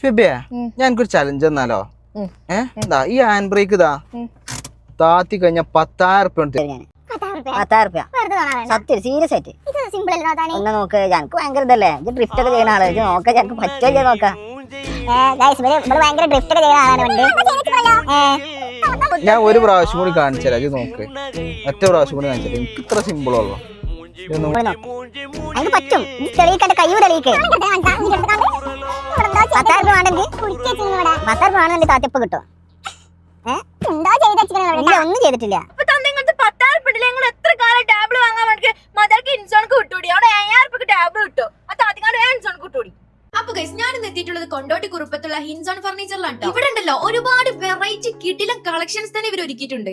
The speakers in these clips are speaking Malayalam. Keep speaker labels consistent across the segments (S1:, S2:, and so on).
S1: ഫിബിയ ഞാനൊരു ചലഞ്ച് തന്നാലോ? ഇതാ ഈ ഹാൻഡ് ബ്രേക്ക് ഇതാ താത്തി കഴിഞ്ഞ 10,000
S2: സത്യം സീരിയസ് ആയിട്ട് ഒന്ന് നോക്ക്. ഞങ്ങക്ക് ഭയങ്കര ഇതല്ലേ, ഇത് ഡ്രിഫ്റ്റ് ഒക്കെ ചെയ്യുന്ന ആള്. നോക്ക ഞങ്ങക്ക് പറ്റില്ല. നോക്കാം
S1: ഞാൻ ഒരു പ്രാവശ്യം കൂടി കാണിച്ചു തരാം. ഇത് നോക്ക്, ഒറ്റ പ്രാവശ്യം കൂടി കാണിച്ചു തരാം. എനിക്ക് ഇത്ര സിമ്പിൾ ഉള്ളു.
S2: പറ്റും. തെളിയിക്കണ്ട, കൈ തെളിയിക്കേ. 10,000 വേണമെങ്കിൽ താത്തിപ്പ് കിട്ടും. ഒന്നും ചെയ്തിട്ടില്ല.
S3: എത്ര കാലം ടാബിൾ വാങ്ങാൻ വേണ്ടി മദർക്ക് ഇൻഷോർക്ക് കിട്ടൂടി. അവിടെ 5,000 ടാബിൾ കിട്ടും. ആ താത്തിക്കാട് ഇൻഷോർക്ക് കിട്ടൂടി. അപ്പൊ ഗൈസ്, ഞാൻ ഇന്ന് എത്തിയിട്ടുള്ളത് കൊണ്ടോട്ടി കുറുപ്പത്തുള്ള ഹിൻസോൺ ഫർണിച്ചറിലാണ്. ഇവിടെ ഉണ്ടല്ലോ ഒരുപാട് വെറൈറ്റി കിടിലൻ കളക്ഷൻസ് തന്നെ ഇവർ ഒരുക്കിയിട്ടുണ്ട്.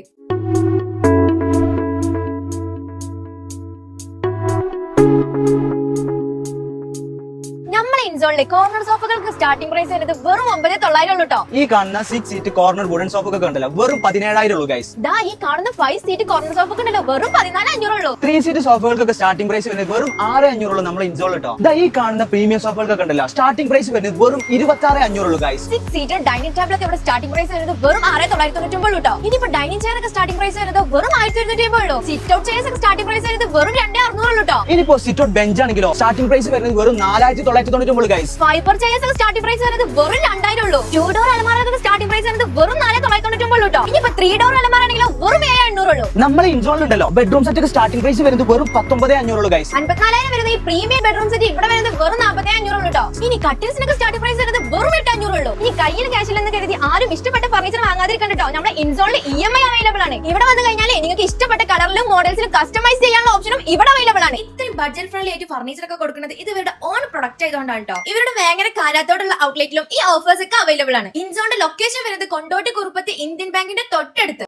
S3: നമ്മളെ ഇൻസോണിലെ കോർണർ സോഫകൾക്ക് സ്റ്റാർട്ടിംഗ് പ്രൈസ് വരുന്നത് വെറും 9,900 ഉള്ളൂ.
S4: ഈ കാണുന്ന 6 സീറ്റ് കോർണർ വുഡൻ സോഫൊക്കെ ഉണ്ടല്ലോ വെറും 17,000 ഉള്ളൂ ഗൈസ്.
S3: ദാ ഈ കാണുന്ന 5 സീറ്റ് കോർണർ സോഫൊക്കെ ഉണ്ടല്ലോ വെറും 14,500 ഉള്ളൂ.
S4: 3 സീറ്റ് സോഫകൾക്കൊക്കെ സ്റ്റാർട്ടിംഗ് പ്രൈസ് വരുന്നത് വെറും 6,500 ഉള്ളൂ നമ്മൾ ഇൻസോൾ കേട്ടോ. ദാ ഈ കാണുന്ന പ്രീമിയം സോഫകൾക്കൊക്കെ ഉണ്ടല്ലോ സ്റ്റാർട്ടിംഗ് പ്രൈസ് വരുന്നത് വെറും 26,500 ഉള്ളൂ ഗൈസ്.
S3: 6 സീറ്റ് ഡൈനിങ് ടേബിൾ ഒക്കെ ഇവിടെ സ്റ്റാർട്ടിംഗ് പ്രൈസ് വരുന്നത് വെറും 6,999 ഉള്ളൂ. ഇനിയിപ്പോ ഡൈനിങ് ചെയർ ഒക്കെ സ്റ്റാർട്ടിംഗ് പ്രൈസ് വരുന്നത് വെറും 1,250 ഉള്ളൂ. സിറ്റ് ഔട്ട് ചെയർസ് ഒക്കെ സ്റ്റാർട്ടിംഗ് പ്രൈസ് വരുന്നത് വെറും 2,600 ഉള്ളൂ.
S4: ഇനിയിപ്പോ സിറ്റ് ഔട്ട് ബെഞ്ച് ആണെങ്കിലോ സ്റ്റാർട്ടിംഗ് പ്രൈസ് വരുന്നത് വെറും 4,999 ഗൈസ്.
S3: ഫൈബർ ചെയർസ് ഒക്കെ സ്റ്റാർട്ടിംഗ് പ്രൈസ് വരുന്നത് വെറും 2,000 ഉള്ളൂ. 2 ഡോർ അലമാരകളുടെ സ്റ്റാർട്ടിംഗ് പ്രൈസ് വരുന്നത് വെറും 4,999 ഉള്ളൂ. ഇനിയിപ്പോ 3 ഡോർ അലമാര ആണെങ്കിലോ വെറും 7,800 ഉള്ളൂ.
S4: നമ്മളെ ഇൻസോളിൽ ഉണ്ടല്ലോ ബെഡ്റൂം സെറ്റ് ഒക്കെ സ്റ്റാർട്ടിംഗ് പ്രൈസ് വരുന്നത് വെറും 19,500 ഉള്ളൂ ഗൈസ്.
S3: 54,000 വരുന്ന ഈ പ്രീമിയം ബെഡ്റൂം സെറ്റ് ഇവിടെ വരുന്നത് വെറും 45,500 ഉള്ളൂ. ഇനി കട്ടിൽസിനൊക്കെ സ്റ്റാർട്ടിംഗ് പ്രൈസ് വരുന്നത് വെറും 8,500 ഉള്ളൂ. ഇനി കയ്യിൽ ക്യാഷിൽ എന്ന് കരുതി ആരും ഇഷ്ടപ്പെട്ട ഫർണിച്ചർ വാങ്ങാതിരിക്കണ്ട കേട്ടോ. നമ്മുടെ ഇൻസോളിൽ EMI അവൈലബിൾ ആണ്. ഇവിടെ വന്നു കഴിഞ്ഞാൽ നിങ്ങൾക്ക് ഇഷ്ടപ്പെട്ട കളറിലും മോഡൽസിലും കസ്റ്റമൈസ് ചെയ്യാനുള്ള ഓപ്ഷനും ഇവിടെ അവൈലബിൾ ആണ്. ഇത്രയും ബഡ്ജറ്റ് ഫ്രണ്ട്ലി ആയിട്ട് ഫർണിച്ചർ ഒക്കെ കൊടുക്കുന്നത് ഇത് ഇവരുടെ ഓൺ പ്രൊഡക്റ്റ് ആയതുകൊണ്ടാണ് കേട്ടോ. ഇവരുടെ വേങ്ങര കാരാത്തോടുള്ള ഔട്ട്ലെറ്റിലും ഈ ഓഫേഴ്സ് ഒക്കെ അവൈലബിൾ ആണ്. ഇൻസോണിന്റെ ലൊക്കേഷൻ വരുന്നത് കൊണ്ടോട്ടി കുറുപ്പത്ത് ഇന്ത്യൻ ബാങ്കിന്റെ തൊട്ടടുത്ത്.